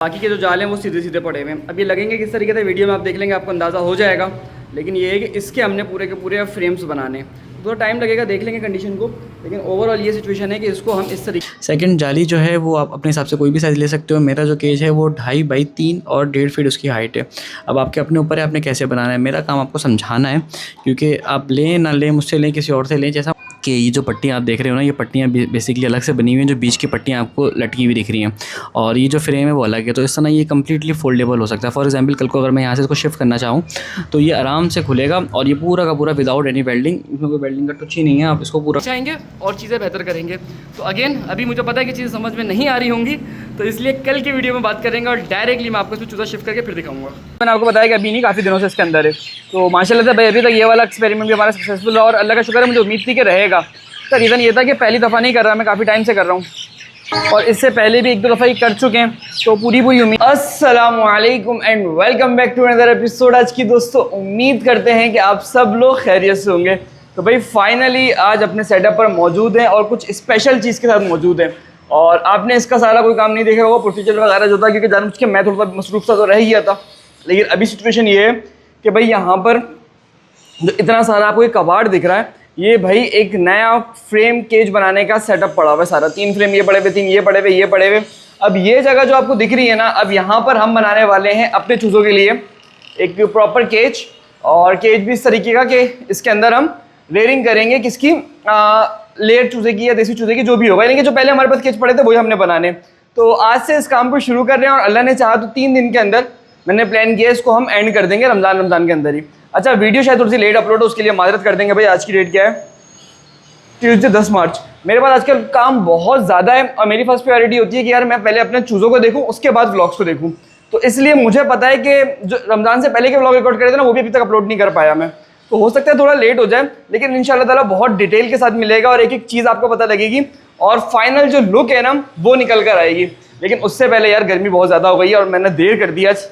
बाकी के जो जाल हैं वो सीधे सीधे पड़े हुए हैं। अब ये लगेंगे किस तरीके से वीडियो में आप देख लेंगे, आपको अंदाज़ा हो जाएगा। लेकिन ये है कि इसके हमने पूरे के पूरे फ्रेम्स बनाने हैं, थोड़ा टाइम लगेगा, देख लेंगे कंडीशन को। लेकिन ओवरऑल ये सिचुएशन है कि इसको हम इस तरीके। सेकंड जाली जो है वो आप अपने हिसाब से कोई भी साइज़ ले सकते हो। मेरा जो केज है वो 2.5 बाई 3 और 1.5 फीट उसकी हाइट है। अब आपके अपने ऊपर है आपने कैसे बनाना है, मेरा काम आपको समझाना है। क्योंकि आप लें ना लें, मुझसे लें किसी और से लें, जैसा कि ये जो पट्टियाँ आप देख रहे हो ना, ये पट्टियाँ बेसिकली अलग से बनी हुई हैं। जो बीच की पट्टियाँ आपको लटकी हुई दिख रही हैं और ये जो फ्रेम है वो अलग है। तो इस तरह ये कम्प्लीटली फोल्डेबल हो सकता है। फॉर एग्जांपल कल को अगर मैं यहाँ से इसको शिफ्ट करना चाहूँ तो ये आराम से खुलेगा और ये पूरा का पूरा विदाउट एनी वेल्डिंग, इसमें कोई वेल्डिंग का टच ही नहीं है। आप इसको पूरा चाहेंगे और चीज़ें बेहतर करेंगे। तो अगेन अभी मुझे पता है कि चीज़ें समझ में नहीं आ रही होंगी, तो इसलिए कल की वीडियो में बात करेंगे और डायरेक्टली मैं आपको इसमें चूज़ा शिफ्ट करके फिर दिखाऊंगा। मैंने आपको बताया कि अभी नहीं, काफ़ी दिनों से इसके अंदर है। तो माशाल्लाह से भाई अभी तक ये वाला एक्सपेरिमेंट भी हमारा सक्सेसफुल रहा और अल्लाह का शुक्र है, मुझे उम्मीद थी कि रहेगा। तो रीज़न ये था कि पहली दफ़ा नहीं कर रहा, मैं काफ़ी टाइम से कर रहा हूँ और इससे पहले भी 1-2 दफ़ा ही कर चुके हैं। तो पूरी उम्मीद। अस्सलामु अलैकुम and welcome back to another episode. आज की दोस्तों उम्मीद करते हैं कि आप सब लोग खैरियत से होंगे। तो भाई फाइनली आज अपने सेटअप पर मौजूद हैं और कुछ स्पेशल चीज़ के साथ मौजूद हैं। और आपने इसका सारा कोई काम नहीं देखा होगा, प्रोसीजर वगैरह जो था, क्योंकि जानबूझ के मैं थोड़ा सा मसरूफ सा तो रह गया था। लेकिन अभी सिचुएशन ये है कि भाई यहाँ पर जो इतना सारा आपको एक कबाड़ दिख रहा है, ये भाई एक नया फ्रेम केज बनाने का सेटअप पड़ा हुआ है सारा। 3 फ्रेम ये पड़े हुए, 3 ये पड़े हुए, ये पड़े हुए। अब ये जगह जो आपको दिख रही है ना, अब यहाँ पर हम बनाने वाले हैं अपने चूज़ों के लिए एक प्रॉपर केज। और केज भी इस तरीके का कि इसके अंदर हम रेयरिंग करेंगे किसकी, लेयर चूज़े की या देसी चूज़े की, जो भी होगा। लेकिन जो पहले हमारे पास केज पड़े थे वही हमने बनाने। तो आज से इस काम को शुरू कर रहे हैं और अल्लाह ने चाहा तो 3 दिन के अंदर मैंने प्लान किया इसको हम एंड कर देंगे रमज़ान के अंदर ही। अच्छा, वीडियो शायद थोड़ी सी लेट अपलोड हो, उसके लिए माजरत कर देंगे। भाई आज की डेट क्या है? ट्यूसडे 10 मार्च। मेरे पास आजकल काम बहुत ज़्यादा है और मेरी फर्स्ट प्रायोरिटी होती है कि यार मैं पहले अपने चूज़ों को देखूं, उसके बाद व्लॉग्स को देखूं। तो इसलिए मुझे पता है कि जो रमज़ान से पहले के व्लॉग रिकॉर्ड करे थे ना, वो भी अभी तक अपलोड नहीं कर पाया मैं। तो हो सकता है थोड़ा लेट हो जाए, लेकिन इंशाल्लाह ताला बहुत डिटेल के साथ मिलेगा और एक एक चीज़ आपको पता लगेगी और फाइनल जो लुक है ना वो निकल कर आएगी। लेकिन उससे पहले यार गर्मी बहुत ज़्यादा हो गई है और मैंने देर कर दी आज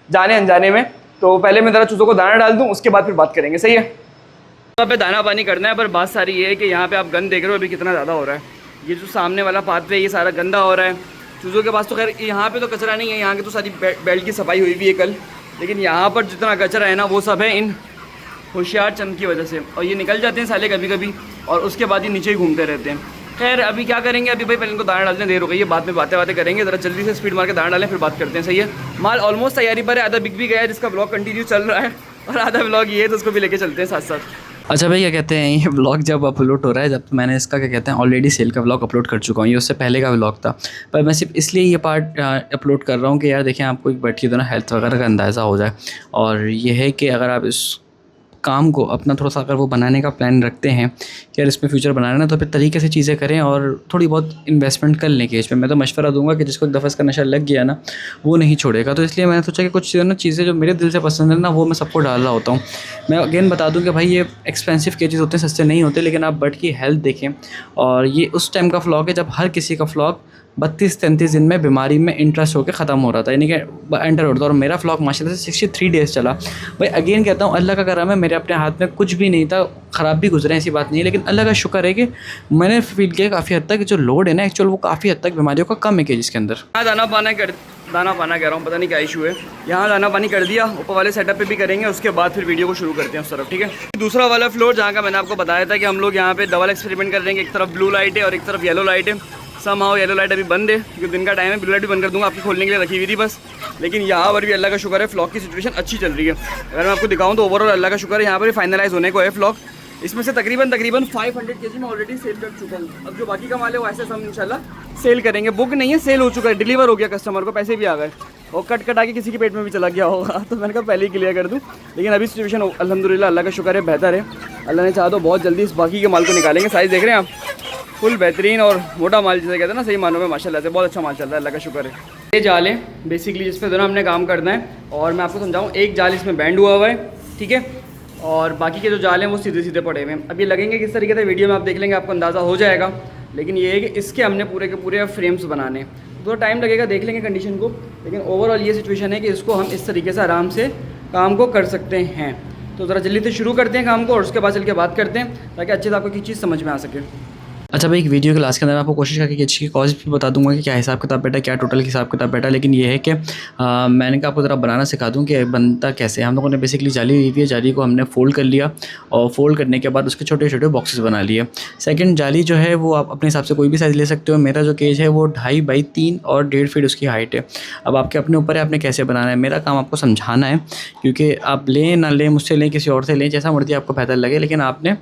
जाने अनजाने में। तो पहले मैं ज़रा चूज़ों को दाना डाल दूँ, उसके बाद फिर बात करेंगे, सही है? यहाँ पे दाना पानी करना है, पर बात सारी ये है कि यहाँ पे आप गंद देख रहे हो अभी कितना ज़्यादा हो रहा है। ये जो सामने वाला पाथ है ये सारा गंदा हो रहा है। चूज़ों के पास तो खैर यहाँ पे तो कचरा नहीं है, यहाँ की तो सारी बेल्ट की सफाई हुई भी है कल। लेकिन यहाँ पर जितना कचरा है ना वो सब है इन होशियार चंद की वजह से, और ये निकल जाते हैं साले कभी कभी और उसके बाद ये नीचे ही घूमते रहते हैं। खैर अभी क्या करेंगे, अभी भाई पहले इनको दाना डालने देर हो गई है, बाद में बातें करेंगे। ज़रा जल्दी से स्पीड मार के दाना डालें फिर बात करते हैं, सही है? माल ऑलमोस्ट तैयारी पर है, आधा बिक भी गया है जिसका ब्लॉग कंटिन्यू चल रहा है और आधा ब्लॉग ये है तो उसको भी लेके चलते हैं साथ साथ। अच्छा भाई, क्या कहते हैं, ये व्लॉग जब अपलोड हो रहा है, जब मैंने इसका क्या कहते हैं ऑलरेडी सेल का व्लॉग अपलोड कर चुका हूँ। ये उससे पहले का व्लॉग था, पर मैं सिर्फ इसलिए ये पार्ट अपलोड कर रहा हूँ कि यार देखें आपको एक बैठ के दोनों हेल्थ वगैरह का अंदाज़ा हो जाए। और ये है कि अगर आप इस काम को अपना थोड़ा सा अगर वो बनाने का प्लान रखते हैं कि यार इसमें फ्यूचर बनाना है ना, तो फिर तरीके से चीज़ें करें और थोड़ी बहुत इन्वेस्टमेंट कर लें केज पे। मैं तो मशवरा दूंगा कि जिसको एक दफ़ा इसका नशा लग गया ना वो नहीं छोड़ेगा। तो इसलिए मैंने सोचा कि कुछ चीज़ें जो मेरे दिल से पसंद है ना वो मैं सबको डाल रहा होता हूँ। मैं अगेन बता दूँ कि भाई ये एक्सपेंसिव केजेस होते हैं, सस्ते नहीं होते, लेकिन आप बर्ड की हेल्थ देखें। और ये उस टाइम का व्लॉग है जब हर किसी का व्लॉग 32-33 दिन में बीमारी में इंटरेस्ट होकर ख़त्म हो रहा था, यानी कि एंटर हो रहा था। और मेरा व्लॉग माशाल्लाह से 63 डेज़ चला। भाई अगेन कहता हूँ अल्लाह का करम है, मेरे अपने हाथ में कुछ भी नहीं था, ख़राब भी गुजरे ऐसी बात नहीं है, लेकिन अल्लाह का शुक्र है कि मैंने फील किया काफ़ी हद तक जो लोड है ना एक्चुअल वो काफ़ी हद तक बीमारियों का कम है कि जिसके अंदर। यहाँ दाना पाना कह रहा हूँ, पता नहीं क्या इशू है। यहाँ दाना पानी कर दिया, ऊपर वाले सेटअप पे भी करेंगे, उसके बाद फिर वीडियो को शुरू करते हैं उस तरफ, ठीक है? दूसरा वाला फ्लोर जहाँ का मैंने आपको बताया था कि हम लोग यहाँ पे डबल एक्सपेरिमेंट कर देंगे। एक तरफ ब्लू लाइट है और एक तरफ येलो लाइट है। समहाउ येलो लाइट अभी बंद है क्योंकि दिन का टाइम है, ब्लू लाइट भी बंद कर दूँगा, आपकी खोलने के लिए रखी हुई थी बस। लेकिन यहाँ पर भी अल्लाह का शुक्र है फ्लॉग की सिचुएशन अच्छी चल रही है। अगर मैं आपको दिखाऊँ तो ओवरऑल अल्लाह का शुक्र है यहाँ पर फाइनलाइज होने को है फ्लॉग। इसमें से तकरीबन 500 केजी मैं ऑलरेडी सेल कर चुका हूँ। अब जो बाकी का माल है वो ऐसे हम इंशाल्लाह सेल करेंगे। बुक नहीं है, सेल हो चुका है, डिलीवर हो गया कस्टमर को, पैसे भी आ गए और कट आके किसी के पेट में भी चला गया होगा। तो मैंने कहा पहले ही क्लियर कर दूँ। लेकिन अभी सिचुएशन अल्हम्दुलिल्लाह अल्लाह का शुक्र है बेहतर है। अल्लाह ने चाहा तो बहुत जल्दी इस बाकी के माल को निकालेंगे। साइज़ देख रहे हैं आप, फुल बेहतरीन और मोटा माल जिसे कहते हैं ना, सही मानों में माशाल्लाह से बहुत अच्छा माल चल रहा है, अल्लाह का शुक्र है। ये जाल है बेसिकली जिस पे दोनों हमने काम करना है और मैं आपको समझाऊँ, एक जाल इसमें बैंड हुआ हुआ है, ठीक है? और बाकी के जो जाल हैं वो सीधे सीधे पड़े हुए हैं। अब ये लगेंगे किस तरीके से वीडियो में आप देख लेंगे, आपको अंदाज़ा हो जाएगा। लेकिन ये है कि इसके हमने पूरे के पूरे फ्रेम्स बनाने हैं, थोड़ा टाइम लगेगा, देख लेंगे कंडीशन को। लेकिन ओवरऑल ये सिचुएशन है कि इसको हम इस तरीके से आराम से काम को कर सकते हैं। तो ज़रा जल्दी से शुरू करते हैं काम को और उसके बाद चल के बात करते हैं ताकि अच्छे से आपको किसी चीज़ समझ में आ सके। अच्छा भाई, एक वीडियो के लास्ट के अंदर आपको कोशिश करके किसी की कॉस्ट भी बता दूंगा कि क्या हिसाब किताब बैठा, क्या टोटल हिसाब किताब बैठा। लेकिन ये है कि मैंने कहा आपको ज़रा बनाना सिखा दूं कि बनता कैसे है। हम लोगों ने बेसिकली जाली ली थी, जाली को हमने फ़ोल्ड कर लिया और फ़ोल्ड करने के बाद उसके छोटे छोटे बॉक्सेस बना लिए। सेकंड, जाली जो है वो आप अपने हिसाब से कोई भी साइज़ ले सकते हो। मेरा जो केज है वो 2.5 बाई 3 और 1.5 फीट उसकी हाइट है। अब आपके अपने ऊपर है आपने कैसे बनाना है। मेरा काम आपको समझाना है, क्योंकि आप लें ना लें, मुझसे लें किसी और से लें, जैसा मर्जी आपको बेहतर लगे, लेकिन आपने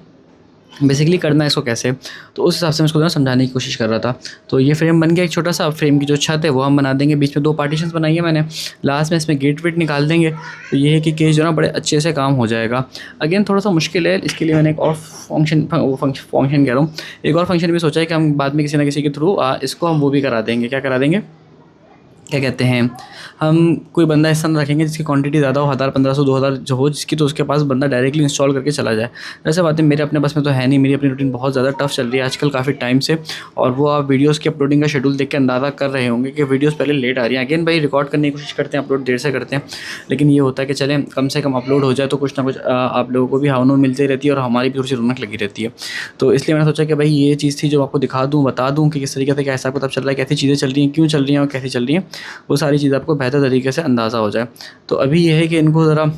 बेसिकली करना है इसको कैसे, तो उस हिसाब से मैं इसको ना समझाने की कोशिश कर रहा था। तो ये फ्रेम बन गया एक छोटा सा। फ्रेम की जो छत है वो हम बना देंगे, बीच में 2 पार्टीशंस बनाई है मैंने, लास्ट में इसमें गेट वेट निकाल देंगे। तो ये है कि केज जो ना बड़े अच्छे से काम हो जाएगा। अगेन थोड़ा सा मुश्किल है, इसके लिए मैंने एक और फंक्शन कह रहा हूँ, एक और फंक्शन भी सोचा है कि हम बाद में किसी ना किसी के थ्रू इसको हम वो भी करा देंगे। क्या करा देंगे, क्या कहते हैं, हम कोई बंदा ऐसा ना रखेंगे जिसकी क्वांटिटी ज़्यादा हो, 1000 1500 2000 जो हो जिसकी, तो उसके पास बंदा डायरेक्टली इंस्टॉल करके चला जाए। वैसे बातें मेरे अपने बस में तो है नहीं, मेरी अपनी रूटीन बहुत ज़्यादा टफ चल रही है आजकल काफ़ी टाइम से। और वो आप वीडियोज़ की अपलोडिंग का शेड्यूल देख के अंदाज़ा कर रहे होंगे कि वीडियोज़ पहले लेट आ रही हैं। अगेन भाई रिकॉर्ड करने की कोशिश करते हैं, अपलोड देर से करते हैं, लेकिन ये होता है कि चलें कम से कम अपलोड हो जाए तो कुछ ना कुछ आप लोगों को भी हावनो मिलती रहती है और हमारी भी थोड़ी सी रौनक लगी रहती है। तो इसलिए मैंने सोचा कि भाई ये चीज़ थी जो आपको दिखा दूँ, बता दूँ कि किस तरीके से क्या हिसाब किताब चल रहा है, कैसी चीज़ें चल रही हैं, क्यों चल रही हैं और कैसी चल रही हैं, वो सारी चीज़ आपको बेहतर तरीके से अंदाज़ा हो जाए। तो अभी ये है कि इनको ज़रा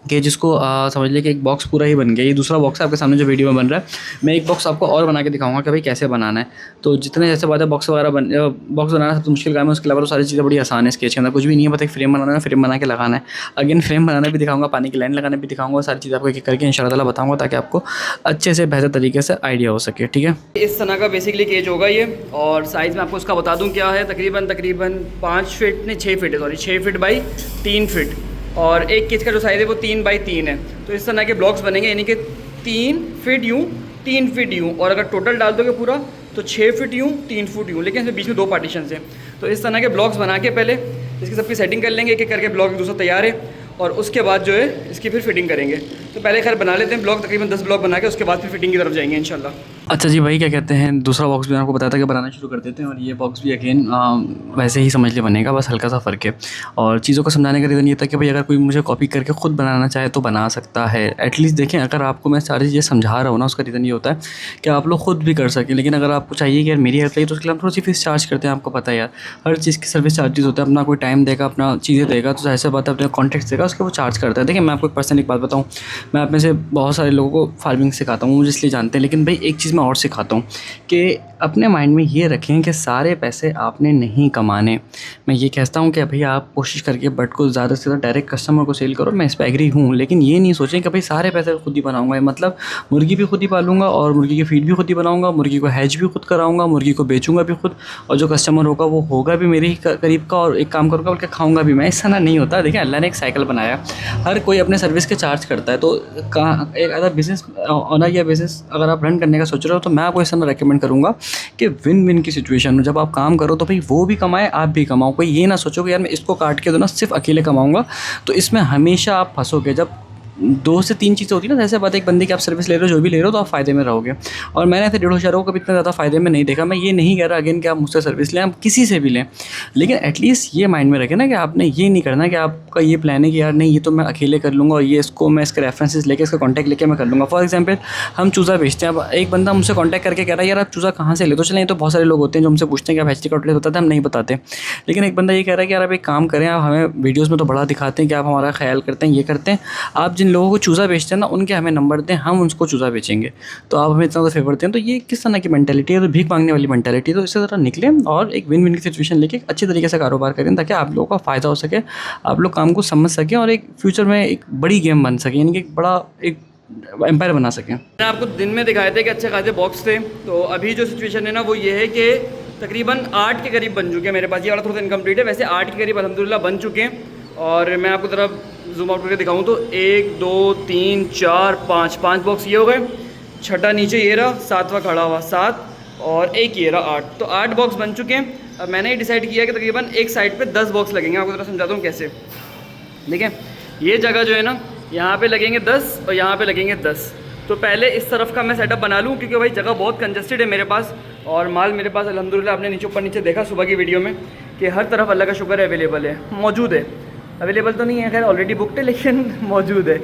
कि जिसको समझ लें कि एक बॉक्स पूरा ही बन गया। ये दूसरा बॉक्स है आपके सामने जो वीडियो में बन रहा है। मैं एक बॉक्स आपको और बना के दिखाऊंगा कि भाई कैसे बनाना है। तो जितने जैसे बात है बॉक्स वगैरह बॉक्स बनाना सबसे मुश्किल काम है, उसके अलावा तो सारी चीज़ें बड़ी आसान है। स्केच के अंदर कुछ भी नहीं है, बस एक फ्रेम बनाना है, फ्रेम बना के लगाना है। अगेन फ्रेम बनाना भी दिखाऊंगा, पानी की लाइन लगाना भी दिखाऊंगा, सारी चीज़ आपको एक एक करके इंशाल्लाह ताला बताऊँगा ताकि आपको अच्छे से बेहतर तरीके से आइडिया हो सके। ठीक है, इस तरह का बेसिकली केज होगा ये। और साइज़ में आपको उसका बता दूं क्या है, तकरीबन 5 फीट नहीं 6 फीट है, सॉरी 6 फीट बाई 3 फीट। और एक केज का जो साइज़ है वो 3 बाई 3 है। तो इस तरह के ब्लॉक्स बनेंगे, यानी कि 3 फीट यूँ 3 फीट यूँ, और अगर टोटल डाल दोगे पूरा तो 6 फीट यूँ 3 फुट यूँ, लेकिन इसमें बीच में 2 पार्टीशन हैं। तो इस तरह के ब्लॉक्स बना के पहले इसकी सबकी सेटिंग कर लेंगे, एक एक करके ब्लॉक दूसरा तैयार है, और उसके बाद जो है इसकी फिर फिटिंग करेंगे। तो पहले खैर बना लेते हैं ब्लॉक, तकरीबन 10 ब्लॉक बना के उसके बाद फिर फिटिंग की तरफ जाएंगे इंशाल्लाह। अच्छा जी भाई, क्या कहते हैं, दूसरा बॉक्स भी आपको बताया था कि बनाना शुरू कर देते हैं। और ये बॉक्स भी अगेन वैसे ही समझ ले बनेगा, बस हल्का सा फ़र्क है। और चीज़ों को समझाने का रीज़न ये था कि भाई अगर कोई मुझे कॉपी करके खुद बनाना चाहे तो बना सकता है। एटलीस्ट देखें, अगर आपको मैं सारी चीज़ें समझा रहा हूँ ना, उसका रीज़न ये होता है कि आप लोग खुद भी कर सकें। लेकिन अगर आपको चाहिए कि यार मेरी हेल्प चाहिए, तो उसके लिए हम थोड़ी सी फीस चार्ज करते हैं। आपको पता है यार, हर चीज़ की सर्विस चार्जेस होता है। अपना कोई टाइम देगा, अपना चीज़ें देगा, तो ऐसे बात है अपने कॉन्टेक्ट देगा, उसके वो चार्ज करता है। देखिए मैं आपको एक पर्सनल एक बात बताऊँ, मैं आप में से बहुत सारे लोगों को फार्मिंग सिखाता हूँ, मुझे इसलिए जानते हैं। लेकिन भाई एक चीज़ मैं और सिखाता हूँ कि अपने माइंड में ये रखें कि सारे पैसे आपने नहीं कमाने। मैं ये कहता हूँ कि भाई आप कोशिश करके बट को ज़्यादा से ज़्यादा डायरेक्ट कस्टमर को सेल करो, मैं इस पर एग्री हूँ। लेकिन ये नहीं सोचें कि भाई सारे पैसे खुद ही बनाऊंगा, मतलब मुर्गी भी खुद ही पालूंगा और मुर्गी की फीड भी खुद ही बनाऊंगा, मुर्गी को हैच भी खुद कराऊंगा, मुर्गी को बेचूंगा भी खुद, और जो कस्टमर होगा वो होगा भी मेरे ही करीब का, और एक काम करूँगा बल्कि खाऊंगा भी मैं। ऐसा ना नहीं होता। देखिए अल्लाह ने एक साइकिल बनाया, हर कोई अपने सर्विस के चार्ज करता है। तो एक अगर बिज़नेस ऑनर या बिज़नेस अगर आप रन करने का सोच रहे हो, तो मैं आपको इस तरह रेकमेंड करूँगा कि विन विन की सिचुएशन में जब आप काम करो तो भाई वो भी कमाए, आप भी कमाओ। कोई ये ना सोचो कि यार मैं इसको काट के दो ना सिर्फ अकेले कमाऊँगा, तो इसमें हमेशा आप फंसोगे। जब 2 से 3 चीज़ें होती है ना, जैसे बात एक बंदे की आप सर्विस ले रहे हो, जो भी ले रहे हो, तो आप फ़ायदे में रहोगे। और मैंने ऐसे 1.5 हज़ारों को कभी इतना ज़्यादा फ़ायदे में नहीं देखा। मैं ये नहीं कह रहा अगेन कि आप मुझसे सर्विस लें, आप किसी से भी लें, लेकिन एटलीस्ट ये माइंड में रखें ना कि आपने ये नहीं करना कि आपका ये प्लान है कि यार नहीं ये तो मैं अकेले कर लूँगा और ये इसको मैं इसके रेफरेंसेस लेके इसका कॉन्टैक्ट लेके मैं कर लूँगा। फॉर एग्जाम्पल हम चूज़ा बेचते हैं, अब एक बंदा मुझसे कॉन्टैक्ट करके कह रहा है यार आप चूज़ा कहाँ से ले, तो चलें, ये तो बहुत सारे लोग होते हैं जो हमसे पूछते हैं कि आप हैचरी आउटलेट बताते हैं, हम नहीं बताते। लेकिन एक बंदा ये कह रहा है कि यार आप एक काम करें, आप हमें वीडियोज़ में तो बड़ा दिखाते हैं कि आप हमारा ख्याल करते हैं, ये करते हैं, आप जिन लोगों को चूज़ा बेचते हैं ना उनके हमें नंबर दें, हम उनको चूज़ा बेचेंगे, तो आप हमें इतना तो फेवर दें। तो ये किस तरह की मेंटालिटी है, तो भीख मांगने वाली मेंटालिटी। तो इससे ज़रा निकलें और एक विन विन की सिचुएशन लेके अच्छे तरीके से कारोबार करें, ताकि आप लोगों का फ़ायदा हो सके, आप लोग काम को समझ सकें और एक फ्यूचर में एक बड़ी गेम बन सके, यानी कि एक बड़ा एक एम्पायर बना सकें। मैंने आपको दिन में दिखाए थे कि अच्छे खासे बॉक्स थे। तो अभी जो सिचुएशन है ना वो ये है कि तकरीबन 8 के करीब बन चुके हैं मेरे पास। ये वाला थोड़ा सा इनकम्प्लीट है, वैसे 8 के करीब अल्हम्दुलिल्लाह बन चुके हैं। और मैं आपको ज़रा जूम आउट करके दिखाऊँ तो 1 2 3 4 5 बॉक्स ये हो गए, छठा नीचे ये रहा, 7वां खड़ा हुआ 7, और एक ये रहा 8। तो 8 बॉक्स बन चुके हैं। अब मैंने ये डिसाइड किया कि तकरीबन एक साइड पे 10 बॉक्स लगेंगे। आपको ज़रा समझाता हूँ कैसे। देखिए ये जगह जो है ना, यहाँ पे लगेंगे 10 और यहाँ पे लगेंगे 10। तो पहले इस तरफ का मैं सेटअप बना लूँ, क्योंकि भाई जगह बहुत कंजस्टेड है मेरे पास, और माल मेरे पास अल्हम्दुलिल्लाह आपने नीचे ऊपर नीचे देखा सुबह की वीडियो में कि हर तरफ अल्लाह का शुक्र है अवेलेबल है, मौजूद है। अवेलेबल तो नहीं है खैर, ऑलरेडी बुकड है, लेकिन मौजूद है।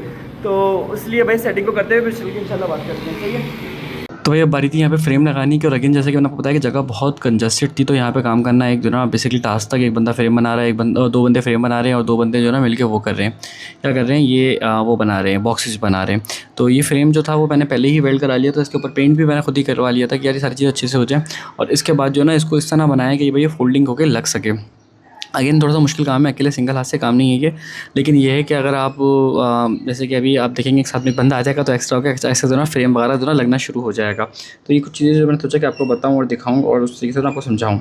तो इसलिए भाई सेटिंग को करते हुए फिर चल के इंशाल्लाह बात करते हैं। सही है। तो भाई अब बारी थी यहाँ पे फ्रेम लगाने की, और अगेन जैसे कि मैंने आपको बताया कि जगह बहुत कंजस्टेड थी, तो यहाँ पे काम करना एक जो ना बेसिकली टास्क था कि एक बंदा फ्रेम बना रहा है, दो बंदे फ्रेम बना रहे हैं, और दो बंदे जो ना मिलके वो कर रहे हैं, क्या कर रहे हैं ये वो बना रहे हैं, बॉक्सेस बना रहे हैं। तो ये फ्रेम जो था वो मैंने पहले ही वेल्ड करा लिया था, इसके ऊपर पेंट भी मैंने खुद ही करवा लिया था कि यार ये सारी चीज़ अच्छे से हो जाए। और इसके बाद जो ना इसको इस तरह बनाया कि भाई ये फोल्डिंग होकर लग सके। अगेन थोड़ा सा मुश्किल काम है, अकेले सिंगल हाथ से काम नहीं है ये, लेकिन ये है कि अगर आप जैसे कि अभी आप देखेंगे एक साथ में बंदा आ जाएगा तो एक्स्ट्रा होगा, ऐसे जो ना फ्रेम वगैरह जो ना लगना शुरू हो जाएगा। तो ये कुछ चीज़ें जो मैंने सोचा कि आपको बताऊं और दिखाऊं और उस तरीके से आपको समझाऊं।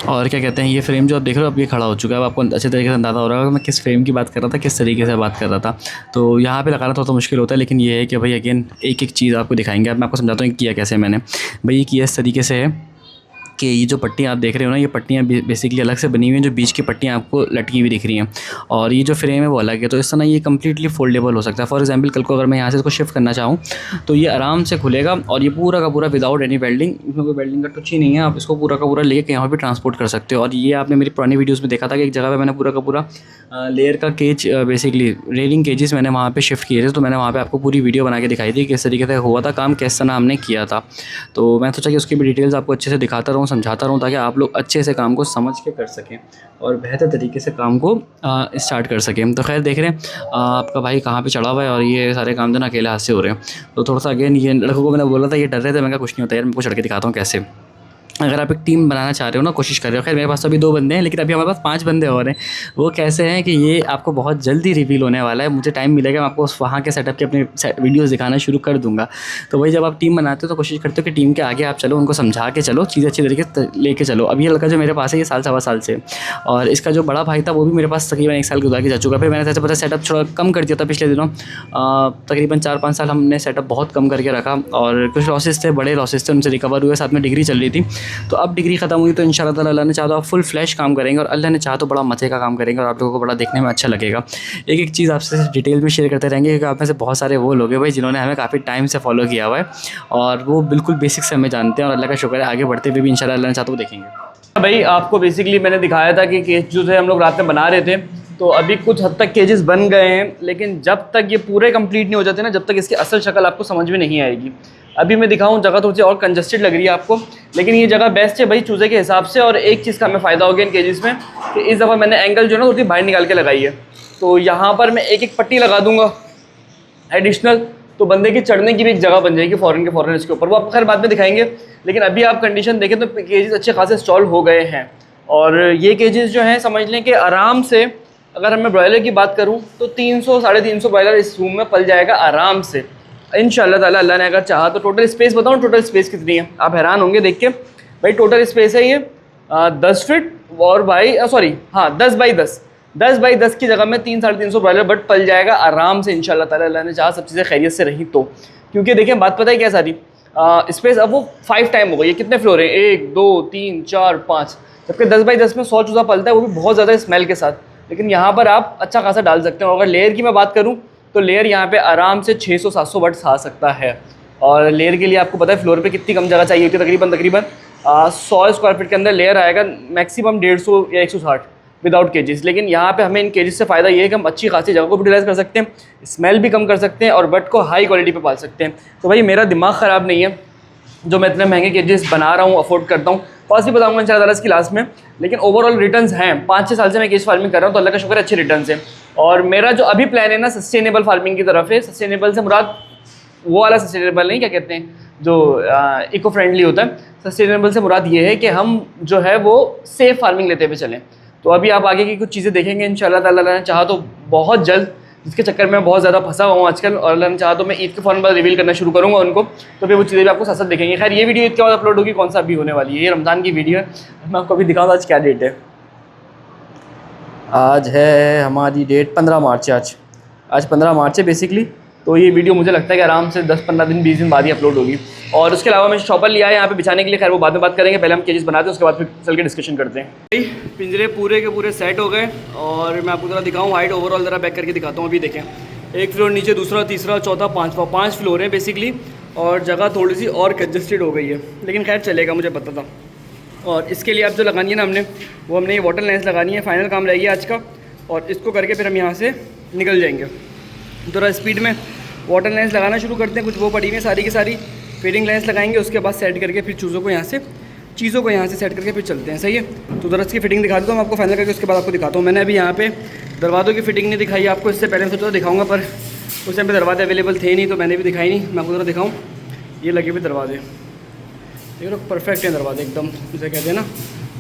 और क्या कहते हैं ये फ्रेम जो आप देख रहे हो अब ये खड़ा हो चुका है, अब आपको अच्छे तरीके से अंदाज़ा हो रहा है मैं किस फ्रेम की बात कर रहा था, किस तरीके से बात कर रहा था। तो यहाँ पर लगाना थोड़ा सा मुश्किल होता है, लेकिन ये है कि भाई अगेन एक एक चीज़ आपको दिखाएंगे। अब मैं आपको समझाता हूँ किया कैसे मैंने। भाई ये किया इस तरीके से है कि ये जो पट्टियाँ आप देख रहे हो ना, ये पट्टियाँ बेसिकली अलग से बनी हुई हैं, जो बीच की पट्टियाँ आपको लटकी हुई दिख रही हैं, और ये जो फ्रेम है वो अलग है। तो इस तरह ये कम्प्लीटली फोल्डेबल हो सकता है। फॉर एग्जांपल कल को अगर मैं यहाँ से इसको शिफ्ट करना चाहूँ तो ये आराम से खुलेगा, और ये पूरा का पूरा विदाउट एनी वेल्डिंग, इसमें कोई वेल्डिंग का टच ही नहीं है, आप इसको पूरा का पूरा लेके यहाँ पर ट्रांसपोर्ट कर सकते हो। और ये आपने मेरी पुरानी वीडियोज़ में देखा था कि एक जगह पर मैंने पूरा का पूरा लेयर का केज बेसिकली रेलिंग केजेस मैंने वहाँ पे शिफ्ट किए थे, तो मैंने वहाँ पे आपको पूरी वीडियो बना के दिखाई थी किस तरीके से हुआ था काम, किस तरह हमने किया था। तो मैं सोचा कि उसकी भी डिटेल्स आपको अच्छे से दिखाता रहूँ, समझाता रहूँ, ताकि आप लोग अच्छे से काम को समझ के कर सकें और बेहतर तरीके से काम को स्टार्ट कर सकें। तो खैर देख रहे हैं आपका भाई कहाँ पर चढ़ा हुआ है, और ये सारे काम जो ना अकेले हाथ से हो रहे हैं। तो थोड़ा सा अगेन ये लड़कों को मैंने बोला था, ये डर रहे थे, मैं कुछ नहीं होता यार, मैं कुछ चढ़ के दिखाता हूँ कैसे। अगर आप एक टीम बनाना चाह रहे हो ना, कोशिश कर रहे हो, खैर मेरे पास तो अभी 2 बंदे हैं, लेकिन अभी हमारे पास 5 बंदे और हैं। वो कैसे हैं कि ये आपको बहुत जल्दी रिवील होने वाला है, मुझे टाइम मिलेगा, मैं आपको वहाँ के सेटअप के अपने वीडियोस दिखाना शुरू कर दूँगा। तो वही जब आप टीम बनाते हो तो कोशिश करते हो कि टीम के आगे आप चलो, उनको समझा के चलो, चीज़ें अच्छी तरीके से लेके चलो। अब ये लड़का जो मेरे पास है ये साल सवा साल से, और इसका जो बड़ा भाई था वो भी मेरे पास तकरीबन 1 साल गुजार के जा चुका। फिर मैंने पता सेटअप थोड़ा कम कर दिया था पिछले दिनों, तकरीबन 4-5 साल हमने सेटअप बहुत कम करके रखा, और कुछ लॉसेस थे, बड़े लॉसेस थे, उनसे रिकवर हुए, साथ में डिग्री चल रही थी। तो अब डिग्री ख़त्म हुई तो इंशाल्लाह ताला अल्लाह ने चाहा तो आप फुल फ्लैश काम करेंगे, और अल्लाह ने चाहा तो बड़ा मज़े का काम करेंगे, और आप लोगों को बड़ा देखने में अच्छा लगेगा। एक एक चीज़ आपसे डिटेल में शेयर करते रहेंगे, क्योंकि आप में से बहुत सारे वो लोग हैं भाई जिन्होंने हमें काफ़ी टाइम से फॉलो किया हुआ है, और वो बिल्कुल बेसिक से हमें जानते हैं, और अल्लाह का शुक्र है आगे बढ़ते हुए भी इंशाल्लाह अल्लाह ने चाहा तो वो देखेंगे। भाई आपको बेसिकली मैंने दिखाया था कि केज जो थे हम लोग रात में बना रहे थे, तो अभी कुछ हद तक केजेस बन गए हैं, लेकिन जब तक ये पूरे कंप्लीट नहीं हो जाते ना, जब तक इसकी असल शक्ल आपको समझ में नहीं आएगी। अभी मैं दिखाऊं, जगह थोड़ी सी और कंजस्टेड लग रही है आपको, लेकिन ये जगह बेस्ट है भाई चूज़े के हिसाब से। और एक चीज़ का हमें फ़ायदा हो गया इन केजेस में कि इस दफ़ा मैंने एंगल जो है ना थोड़ी बाहर निकाल के लगाई है, तो यहाँ पर मैं एक एक पट्टी लगा दूँगा एडिशनल, तो बंदे की चढ़ने की भी एक जगह बन जाएगी फ़ौरन के फ़ौरन इसके ऊपर। वो आपको खैर बाद में दिखाएंगे, लेकिन अभी आप कंडीशन देखें तो केजेस अच्छे खासे इंस्टॉल हो गए हैं। और ये केजेस जो हैं समझ लें कि आराम से, अगर मैं ब्रॉयलर की बात करूं तो 300-350 ब्रॉयलर इस रूम में पल जाएगा आराम से इंशाल्लाह ताला। अल्लाह ने अगर चाहा तो। टोटल स्पेस बताऊं, टोटल स्पेस कितनी है, आप हैरान होंगे देख के। भाई टोटल स्पेस है ये 10 फीट, और भाई सॉरी हाँ 10 बाई 10 की जगह में 300-350 ब्रॉयलर बट पल जाएगा आराम से इंशाल्लाह ताला। अल्लाह ने चाहा सब चीज़ें खैरियत से रही तो, क्योंकि देखें बात पता है क्या सारी स्पेस अब वो 5 टाइम हो गई है। कितने फ्लोर है, 1 2 3 4 5, जबकि 10 बाई 10 में 100 चूज़ा पलता है, वो भी बहुत ज़्यादा स्मेल के साथ। लेकिन यहाँ पर आप अच्छा खासा डाल सकते हैं। और अगर लेयर की मैं बात करूँ तो लेयर यहाँ पे आराम से 600-700 बट्स आ सकता है। और लेयर के लिए आपको पता है फ्लोर पे कितनी कम जगह चाहिए होती है, तकरीबन 100 स्क्वायर फीट के अंदर लेयर आएगा, मैक्सिमम 150 या 160 विदाउट केजेस। लेकिन यहाँ पे हमें इन केजेस से फ़ायदा ये है कि हम अच्छी खासी जगह को यूटिलाइज़ कर सकते हैं, स्मेल भी कम कर सकते हैं, और बट को हाई क्वालिटी पे पाल सकते हैं। तो भाई मेरा दिमाग ख़राब नहीं है जो मैं इतने महंगे केजेस बना रहा हूँ, अफोर्ड करता हूँ। कॉस्ट भी बताऊँगा इंशाल्लाह इसकी लास्ट में, लेकिन ओवरऑल रिटर्न्स हैं। 5-6 साल से मैं केज फार्मिंग कर रहा हूँ, तो अल्लाह का शुक्र है अच्छे रिटर्न्स हैं। और मेरा जो अभी प्लान है ना सस्टेनेबल फार्मिंग की तरफ है। सस्टेनेबल से मुराद वो वाला सस्टेनेबल नहीं, क्या कहते हैं जो इको फ्रेंडली होता है। सस्टेनेबल से मुराद ये है कि हम जो है वो सेफ़ फार्मिंग लेते हुए चलें। तो अभी आप आगे की कुछ चीज़ें देखेंगे इंशाल्लाह ताला, अल्लाह ने चाहा तो बहुत जल्द, जिसके चक्कर में बहुत ज़्यादा फंसा हुआ हूँ आजकल, और अल्लाह ने चाहा तो मैं ईद के फ़ौरन बाद रिवील करना शुरू करूँगा उनको, तो फिर वो चीज़ें भी आपको साथ साथ देखेंगे। खैर ये वीडियो ईद के बाद अपलोड होगी, कौन सा अभी होने वाली है, ये रमज़ान की वीडियो है। मैं आपको अभी दिखाऊँगा आज क्या डेट है। आज है हमारी डेट 15 मार्च है। आज 15 मार्च है बेसिकली। तो ये वीडियो मुझे लगता है कि आराम से 10-15 दिन 20 दिन बाद ही अपलोड होगी। और उसके अलावा मैं शॉपर लिया है यहाँ पे बिछाने के लिए, खैर वो बाद में बात करेंगे, पहले हम केजेस बनाते हैं, उसके बाद फिर चल के डिस्कशन करते हैं। पिंजरे पूरे के पूरे सेट हो गए, और मैं आपको ज़रा दिखाऊँ हाइट ओवरऑल ज़रा बैक करके दिखाता हूँ। अभी देखें, एक फ्लोर नीचे, दूसरा, तीसरा, चौथा, पाँचवा, 5 फ्लोर हैं बेसिकली, और जगह थोड़ी सी और कंजस्टेड हो गई है, लेकिन खैर चलेगा, मुझे पता था। और इसके लिए अब जो लगानी है ना हमने ये वाटर लेंस लगानी है, फाइनल काम रहेगी आज का। और इसको करके फिर हम यहाँ से निकल जाएंगे। थोड़ा स्पीड में वाटर लेंस लगाना शुरू करते हैं, कुछ वो पड़ी हुई है सारी की सारी, फीडिंग लाइन्स लगाएंगे, उसके बाद सेट करके फिर चीज़ों को यहाँ से सेट करके फिर चलते हैं। सही है, तो ज़रा इसकी फिटिंग दिखा देता हूँ मैं आपको फाइनल करके, उसके बाद आपको दिखाता हूँ। मैंने अभी यहाँ पे दरवाज़ों की फिटिंग नहीं दिखाई आपको, इससे पहले मैं सोचा दिखाऊंगा, पर उस टाइम पे दरवाजे अवेलेबल थे नहीं, तो मैंने भी दिखाई नहीं। मैं आपको ज़रा दिखाऊँ, ये लगे हुए दरवाजे देखो, परफेक्ट हैं दरवाजे एकदम, जिसे कहते हैं ना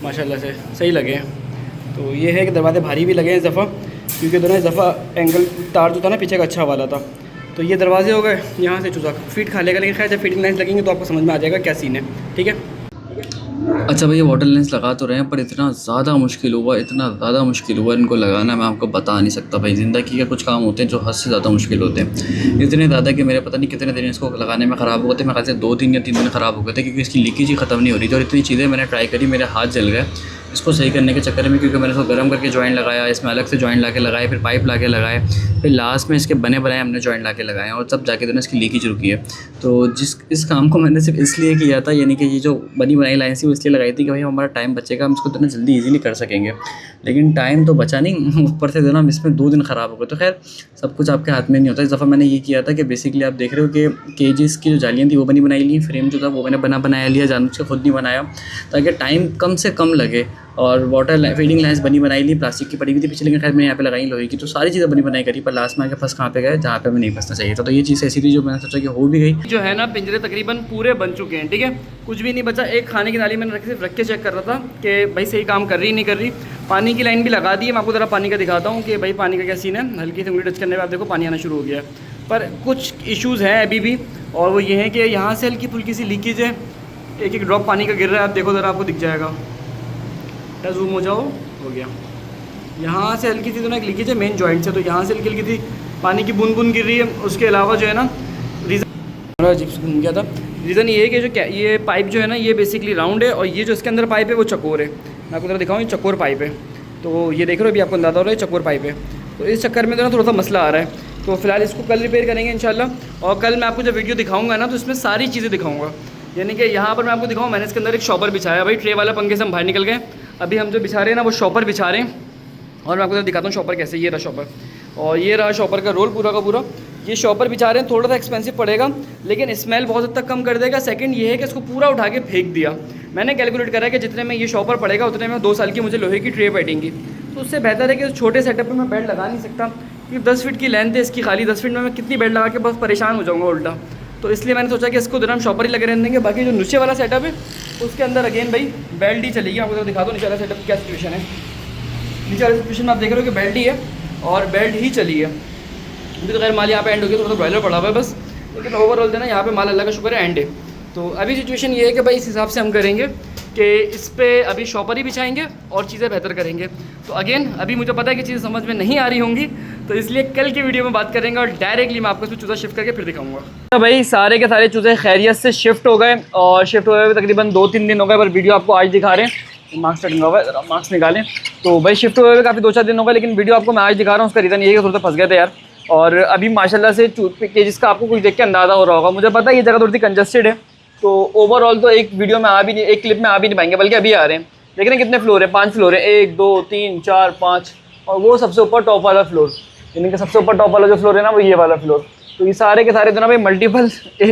माशाल्लाह से सही लगे हैं। तो ये है कि दरवाजे भारी भी लगे हैं इस दफ़ा, क्योंकि दोनों इस दफ़ा एंगल तार जो था ना पीछे का अच्छा वाला था। तो ये दरवाजे हो गए, यहाँ से चूज़ा फीट खा लेगा, लेकिन खैर जब फिटिंग लाइन्स लगेंगे तो आपको समझ में आ जाएगा क्या सीन है। ठीक है, अच्छा भैया वाटर लेंस लगा तो रहे हैं, पर इतना ज़्यादा मुश्किल हुआ इनको लगाना, मैं आपको बता नहीं सकता भाई। ज़िंदगी के कुछ काम होते हैं जो हद से ज़्यादा मुश्किल होते हैं, इतने ज़्यादा कि मेरे पता नहीं कितने दिन इसको लगाने में ख़राब हो गए थे। मेरे ख्याल से 2 दिन या 3 दिन ख़राब हो गए थे, क्योंकि इसकी लीकेज ही ख़त्म नहीं हो रही थी। और इतनी चीज़ें मैंने ट्राई करी, मेरे हाथ जल गए इसको सही करने के चक्कर में, क्योंकि मैंने इसको गर्म करके जॉइंट लगाया, इसमें अलग से जॉइंट ला के लगाए, फिर पाइप ला के लगाए, फिर लास्ट में इसके बने बनाए हमने जॉइंट ला के लगाए, और तब जाके तो इसकी लीकेज रुकी है। तो इस काम को मैंने सिर्फ इसलिए किया था, यानी कि ये जो बनी बनाई लाइन थी वो इसलिए लगाई थी कि भाई हमारा टाइम बचेगा, हम इसको इतना जल्दी ईजीली कर सकेंगे। लेकिन टाइम तो बचा नहीं, ऊपर से देना इसमें 2 दिन ख़राब हो गए। तो खैर सब कुछ आपके हाथ में नहीं होता। इस दफ़ा मैंने ये किया था कि बेसिकली आप देख रहे हो कि केजेस की जो जालियाँ थी वो बनी बनाई ली, फ्रेम जो था वो मैंने बनाया लिया, जानबूझ के खुद नहीं बनाया ताकि टाइम कम से कम लगे। और वाटर फीडिंग लाइन्स बनी बनाई ली, प्लास्टिक की पड़ी हुई थी पीछे, लेकिन खैर मैंने यहाँ पे लगाई लोहे की। तो सारी चीज़ें बनी बनाई करी, पर लास्ट में आके फंस कहाँ पे गए, जहाँ पे हमें नहीं फंसना चाहिए था। तो ये चीज़ ऐसी थी जो मैंने सोचा कि हो भी गई। जो है ना पिंजरे तकरीबन पूरे बन चुके हैं। ठीक है, कुछ भी नहीं बचा। एक खाने की नाली मैंने सिर्फ रख के चेक कर रहा था कि भाई सही काम कर रही नहीं कर रही। पानी की लाइन भी लगा दी है, मैं आपको ज़रा पानी का दिखाता हूँ कि भाई पानी का क्या सीन है। हल्की से उंगली टच करने पर आप देखो पानी आना शुरू हो गया है, पर कुछ इश्यूज़ हैं अभी भी, और वो ये है कि यहाँ से हल्की फुल्की सी लीकेज है, एक ड्रॉप पानी का गिर रहा है। आप देखो ज़रा, आपको दिख जाएगा, जूम हो जाओ, हो गया। यहाँ से हल्की सी तो ना एक लीकेज है मेन जॉइंट से, तो यहाँ से हल्की सी पानी की बूंद बूंद गिर रही है। उसके अलावा जो है ना रीज़न अजीब से घूम गया था, रीज़न ये है कि जो क्या ये पाइप जो है ना ये बेसिकली राउंड है, और ये जो इसके अंदर पाइप है वो चकोर है। मैं आपको ज़रा दिखाऊँ, ये चकोर पाइप है। तो ये देख रहे हो अभी आपको अंदाज़ा हो रहा है चकोर पाइप है। तो इस चक्कर में तो ना थोड़ा सा मसला आ रहा है। तो फिलहाल इसको कल रिपेयर करेंगे इंशाल्लाह, और कल मैं आपको जब वीडियो दिखाऊँगा ना तो इसमें सारी चीज़ें दिखाऊँगा। यानी कि यहाँ पर मैं आपको दिखाऊँ, मैंने इसके अंदर एक शॉपर बिछाया भाई, ट्रे वाला पंखे से हम बाहर निकल गए। अभी हम जो बिछा रहे हैं ना वो शॉपर बिछा रहे हैं, और मैं आपको दिखाता हूँ शॉपर कैसे। ये रहा शॉपर, और ये रहा शॉपर का रोल पूरा का पूरा। ये शॉपर बिछा रहे हैं, थोड़ा सा एक्सपेंसिव पड़ेगा, लेकिन स्मेल बहुत हद तक कम कर देगा। सेकंड ये है कि इसको पूरा उठा के फेंक दिया। मैंने कैलकुलेट करा कि जितने में ये शॉपर पड़ेगा उतने में 2 साल की मुझे लोहे की ट्रे बैठेंगी। तो उससे बेहतर है कि उस छोटे सेटअप पर मैं बेड लगा नहीं सकता, क्योंकि 10 फीट की लेंथ है इसकी, खाली 10 फीट में मैं कितनी बेड लगा के बस परेशान हो जाऊँगा उल्टा। तो इसलिए मैंने सोचा कि इसको दिन हम शॉपर ही लगे रहने देंगे। बाकी जो नीचे वाला सेटअप है उसके अंदर अगेन भाई बेल्ट ही चलेगी। आपको तो दिखा दो नीचे वाला सेटअप की क्या सिचुएशन है। नीचे वाली सिचुएशन में आप देख रहे हो कि बेल्ट ही है, और बेल्ट ही चली है। अभी तो खैर माल यहाँ पे एंड हो गया, थोड़ा सा ब्रॉयलर पड़ा हुआ है बस, लेकिन ओवरऑल देना यहाँ पे माल अल्लाह का शुक्र है एंड है। तो अभी सिचुएशन ये है कि भाई इस हिसाब से हम करेंगे कि इस पर अभी शॉपर ही बिछाएंगे और चीज़ें बेहतर करेंगे। तो अगेन अभी मुझे पता है कि चीज़ें समझ में नहीं आ रही होंगी, तो इसलिए कल की वीडियो में बात करेंगे, और डायरेक्टली मैं आपको इसमें चूज़ा शिफ्ट करके फिर दिखाऊंगा। तो भाई सारे के सारे चूज़े खैरियत से शिफ्ट हो गए, और शिफ्ट हुए तकरीबन 2-3 दिन हो गए, पर वीडियो आपको आज दिखा रहे हैं। मास्क टंगा हुआ है, मास्क निकालें। तो भाई शिफ्ट हुए काफ़ी 2-4 दिन हो गए, लेकिन वीडियो आपको मैं आज दिखा रहा हूँ। उसका रीज़न ये है कि थोड़ा सा फंस गए थे यार, और अभी माशाल्लाह से केजेस का आपको कुछ देख के अंदाज़ा हो रहा होगा। मुझे पता है ये जगह थोड़ी सी कंजस्टेड है, तो ओवरऑल तो एक वीडियो में आ भी नहीं, एक क्लिप में आ भी नहीं पाएंगे, बल्कि अभी आ रहे हैं। देख रहे हैं कितने फ्लोर है, 5 फ्लोर है, 1 2 3 4 5, और वो सबसे ऊपर टॉप वाला फ्लोर, यानी कि सबसे ऊपर टॉप वाला जो फ्लोर है ना वो ये वाला फ्लोर। तो ये सारे के सारे जो ना भाई मल्टीपल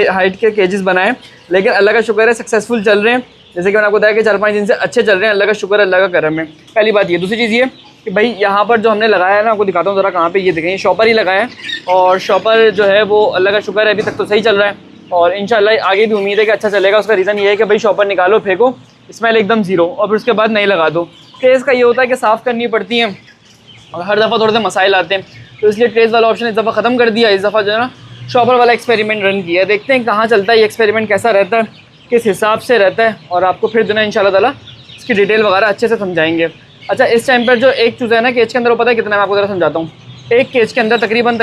हाइट के केजेस बनाए, लेकिन अल्लाह का शुक्र है सक्सेसफुल चल रहे हैं। जैसे कि मैंने आपको बताया कि 4-5 दिन से अच्छे चल रहे हैं, अल्लाह का शुक्र है, अल्लाह का करम है। पहली बात ये। दूसरी चीज़ ये कि भाई यहाँ पर जो हमने लगाया है ना, आपको दिखाता हूँ ज़रा कहाँ पे, ये देखें शॉपर ही लगाया है, और शॉपर जो है वो अल्लाह का शुक्र है अभी तक तो सही चल रहा है, और इंशाल्लाह आगे भी उम्मीद है कि अच्छा चलेगा। उसका रीज़न ये है कि भाई शॉपर निकालो, फेंको, स्मेल एकदम ज़ीरो, और फिर उसके बाद नहीं लगा दो। ट्रेस का ये होता है कि साफ़ करनी पड़ती हैं, और हर दफ़ा थोड़े से मसाइल आते हैं, तो इसलिए ट्रेस वाला ऑप्शन इस दफ़ा ख़त्म कर दिया। इस दफ़ा जो है ना शॉपर वाला एक्सपेरिमेंट रन किया है, देखते हैं कहाँ चलता है ये एक्सपेरिमेंट, कैसा रहता है, किस हिसाब से रहता है, और आपको फिर जो है इंशाल्लाह ताला इसकी डिटेल वगैरह अच्छे से समझाएंगे। अच्छा, इस टाइम पर जो एक चूज़ा है ना केज के अंदर, वो पता है कितना है, मैं आपको ज़रा समझाता हूँ। एक केज के अंदर तकरीबन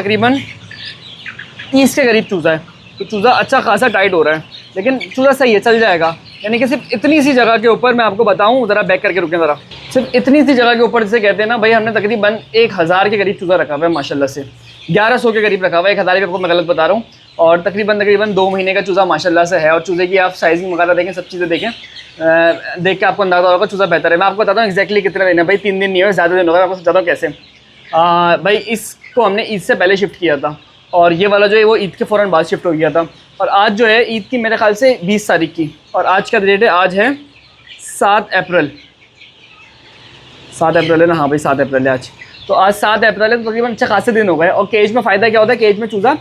30 के करीब चूज़ा है, तो चूज़ा अच्छा खासा टाइट हो रहा है, लेकिन चूज़ा सही है, चल जाएगा। यानी कि सिर्फ इतनी सी जगह के ऊपर मैं आपको बताऊँ, ज़रा बैक करके रुकें ज़रा, सिर्फ इतनी सी जगह के ऊपर जिसे कहते हैं ना भाई, हमने तकरीबन 1000 के करीब चूज़ा रखा हुआ है माशाल्लाह से, 1100 के करीब रखा हुआ है, 1000 आपको मैं गलत बता रहा हूँ, और तकरीबन 2 महीने का चूज़ा माशाल्लाह से है। और चूज़े की आप साइजिंग वगैरह देखें, सब चीज़ें देखें, देख के आपको अंदाज़ा होगा चूज़ा बेहतर है। मैं आपको बताता हूँ एक्जैक्टली कितना दिन है भाई, 3 दिन नहीं है, ज़्यादा दिन होगा। मैं आपको समझाता हूँ कैसे। भाई इसको हमने ईद से पहले शिफ्ट किया था, और ये वाला जो है वो ईद के फ़ौरन बाद शिफ्ट हो गया था। और आज जो है ईद की मेरे ख्याल से 20 तारीख की, और आज का डेट है, आज है 7 अप्रैल। 7 अप्रैल है ना? हाँ भाई 7 अप्रैल है आज। तो आज 7 अप्रैल है, तो तकरीबन अच्छे खासे दिन हो गए। और केज में फ़ायदा क्या होता है, केज में चूज़ा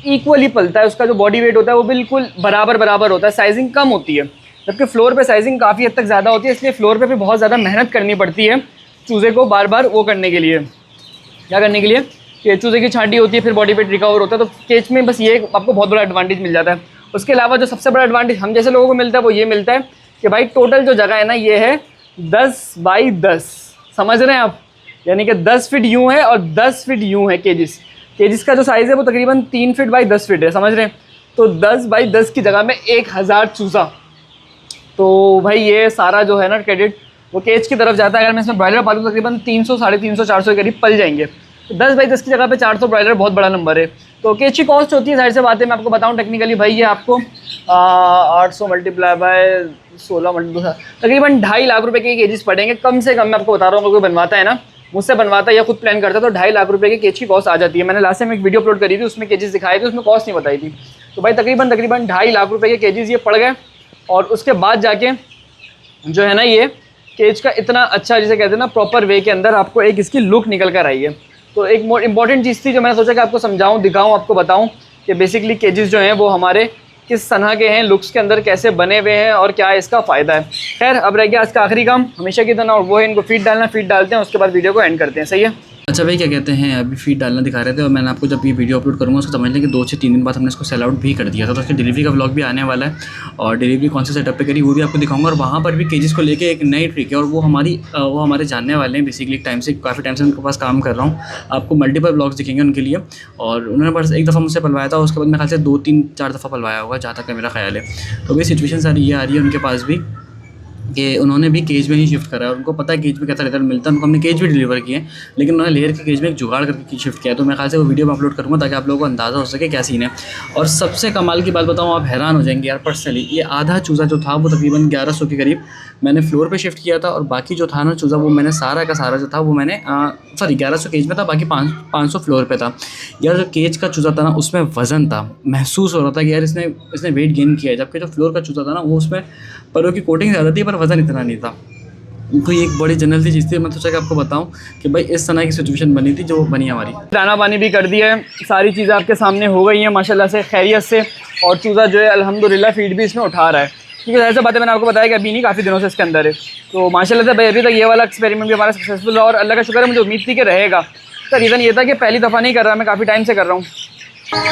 इक्वली पलता है, उसका जो बॉडी वेट होता है वो बिल्कुल बराबर होता है, साइजिंग कम होती है, जबकि फ्लोर पे साइजिंग काफ़ी हद तक ज़्यादा होती है। इसलिए फ्लोर पे भी बहुत ज़्यादा मेहनत करनी पड़ती है चूज़े को बार बार वो करने के लिए, क्या करने के लिए, कि चूज़े की छांटी होती है, फिर बॉडी वेट रिकवर होता है। तो केज में बस ये आपको बहुत बड़ा एडवांटेज मिल जाता है। उसके अलावा जो सबसे बड़ा एडवांटेज हम जैसे लोगों को मिलता है वो ये मिलता है कि भाई टोटल जो जगह है ना, ये है 10 बाई 10, समझ रहे हैं आप, यानी कि 10 फीट यूँ है और 10 फीट यूँ है केजिस का जो साइज़ है वो तकरीबन 3 फीट बाई 10 फीट है, समझ रहे हैं। तो 10 बाई 10 की जगह में 1000 चूज़ा। तो भाई ये सारा जो है ना क्रेडिट वो केज की तरफ जाता है। अगर मैं इसमें ब्रॉयलर पालूँ तो तकरीबन 300, 350, 400 के करीब पल जाएंगे। तो 10 बाई 10 की जगह पे 400 ब्रॉयलर बहुत बड़ा नंबर है। तो केज की कॉस्ट होती है, जाहिर सी बात है, मैं आपको बताऊँ टेक्निकली भाई, ये आपको 800 मल्टीप्लाई बाय 16 तकरीबन 2.5 लाख रुपए के केजेस पड़ेंगे कम से कम। मैं आपको बता रहा हूँ, कोई बनवाता है ना, मुझसे बनवाता है या खुद प्लान करता है, तो 2.5 लाख रुपए के केज की कॉस्ट आ जाती है। मैंने लास्ट टाइम एक वीडियो अपलोड करी थी, उसमें केजेस दिखाए थे, उसमें कॉस्ट नहीं बताई थी। तो भाई तकरीबन 2.5 लाख रुपए के केजेस ये पड़ गए। और उसके बाद जाके जो है ना, ये केज का इतना अच्छा, जिसे कहते हैं ना, प्रॉपर वे के अंदर आपको एक इसकी लुक निकल कर आई है। तो एक इंपॉर्टेंट चीज़ थी जो मैंने सोचा कि आपको समझाऊं, दिखाऊं, आपको बताऊं कि बेसिकली केजेस जो हैं वो हमारे किस तरह के हैं, लुक्स के अंदर कैसे बने हुए हैं और क्या इसका फ़ायदा है। खैर अब रह गया आज का आखिरी काम हमेशा की तरह, और वो है इनको फीड डालना। फीड डालते हैं, उसके बाद वीडियो को एंड करते हैं, सही है। अच्छा भाई क्या कहते हैं, अभी फीड डालना दिखा रहे थे, और मैंने आपको जब ये वीडियो अपलोड करूँगा उसको समझ लें कि 2 से 3 दिन बाद हमने इसको सेल आउट भी कर दिया था। तो उसकी डिलीवरी का व्लॉग भी आने वाला है, और डिलीवरी कौन से सेटअप पे करी वो भी आपको दिखाऊंगा। और वहाँ पर भी केजेस को लेके एक नई ट्रिक है, और वो हमारे जानने वाले हैं बेसिकली, काफ़ी टाइम से उनके पास काम कर रहा हूँ। आपको मल्टीपल व्लॉग्स दिखेंगे उनके लिए। और उन्होंने बस एक दफ़ा मुझसे पलवाया था, उसके बाद मेरे ख्याल से 2, 3, 4 दफ़ा पलवाया होगा, जहाँ तक मेरा ख्याल है। तो वही सिचुएशन सारी ये आ रही है उनके पास भी, कि उन्होंने भी केज में ही शिफ्ट करा है, और उनको पता है केज में कैसा रिजल्ट मिलता है। उनको हमने केज भी डिलीवर किए, लेकिन उन्होंने लेयर के केज में एक जुगाड़ करके शिफ्ट किया है। तो मेरे ख्याल से वो वीडियो में अपलोड करूँगा ताकि आप लोगों को अंदाज़ा हो सके क्या सीन है। और सबसे कमाल की बात बताऊँ, आप हैरान हो जाएंगे यार। पर्सनली ये आधा चूज़ा जो था वो तकरीबन 1100 के करीब मैंने फ्लोर पे शिफ्ट किया था, और बाकी जो था ना चूज़ा वो मैंने सारा का सारा जो था वो मैंने 1100 केज में था, बाकी 500 फ्लोर पे था। यार जो केज का चूज़ा था ना उसमें वज़न था, महसूस हो रहा था कि यार इसने वेट गेन किया है। जबकि जो फ्लोर का चूज़ा था ना वो उसमें परों की कोटिंग ज़्यादा थी पर वज़न इतना नहीं था। तो ये एक बड़ी जनरल सी चीज़ थी। मैं सोचा कि आपको बताऊं कि भाई इस तरह की सिचुएशन बनी थी जो बनी हमारी। दाना पानी भी कर दिया है, सारी चीज़ें आपके सामने हो गई हैं माशाल्लाह से, खैरियत से। और चूज़ा जो है अल्हम्दुलिल्लाह फीड भी इसमें उठा रहा है, क्योंकि ऐसा बात है, मैंने आपको बताया कि अभी नहीं, काफ़ी दिनों से इसके अंदर है। तो माशाल्लाह से भाई अभी तक ये वाला एक्सपेरिमेंट भी हमारा सक्सेसफुल रहा, और अल्लाह का शुक्र है, मुझे उम्मीद थी कि रहेगा। तो रीज़न ये था कि पहली दफ़ा नहीं कर रहा, मैं काफ़ी टाइम से कर रहा हूँ,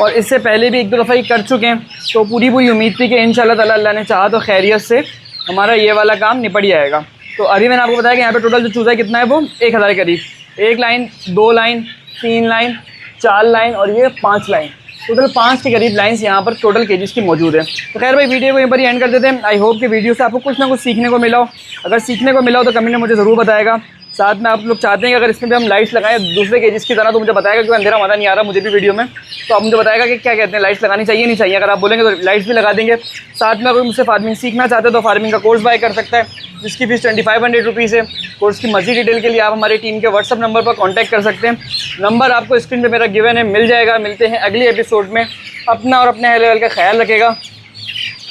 और इससे पहले भी 1-2 दफ़ा ही कर चुके हैं। तो पूरी उम्मीद थी कि इंशाल्लाह ताला अल्लाह ने चाहा तो खैरियत से हमारा ये वाला काम निपट जाएगा। तो अभी मैंने आपको बताया कि यहाँ पे टोटल जो चूज़ा कितना है वो 1000 के करीब, 1 लाइन, 2 लाइन, 3 लाइन, 4 लाइन और ये 5 लाइन, टोटल 5 के करीब लाइन्स यहाँ पर टोटल केजेस की मौजूद है। तो खैर भाई वीडियो को यहीं पर ही एंड कर देते हैं। आई होप कि वीडियो से आपको कुछ ना कुछ सीखने को मिला हो। अगर सीखने को मिला हो तो कमेंट में मुझे ज़रूर बताएगा। साथ में आप लोग चाहते हैं कि अगर इसमें भी हम लाइट्स लगाएं दूसरे केजेस की तरह, तो मुझे बताएगा, क्योंकि अंधेरा मज़ा नहीं आ रहा मुझे भी वीडियो में। तो आप मुझे बताएगा कि क्या कहते हैं, लाइट्स लगानी चाहिए नहीं चाहिए। अगर आप बोलेंगे तो लाइट्स भी लगा देंगे। साथ में अगर मुझसे फार्मिंग सीखना चाहते हैं तो फार्मिंग का कोर्स बाय कर सकता है, जिसकी फ़ीस 2500 रुपीज़ है। कोर्स की मज़ीद डिटेल के लिए आप हमारी टीम के व्हाट्सअप नंबर पर कॉन्टैक्ट कर सकते हैं। नंबर आपको स्क्रीन पर मेरा गिवन है, मिल जाएगा। मिलते हैं अगले एपिसोड में। अपना और अपने अहल का ख्याल रखेगा।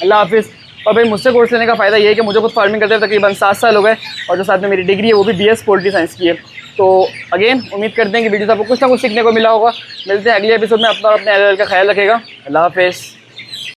अल्लाह हाफिज़। और भाई मुझसे कोर्स लेने का फ़ायदा ये है कि मुझे खुद फार्मिंग करते हुए तकरीबन 7 साल हो गए, और जो साथ में मेरी डिग्री है वो भी BS पोल्ट्री साइंस की है। तो अगेन उम्मीद करते हैं कि वीडियो से आपको कुछ ना कुछ सीखने को मिला होगा। मिलते हैं अगले एपिसोड में। अपना और अपने अहल का ख्याल रखेगा। अल्लाह हाफिज़।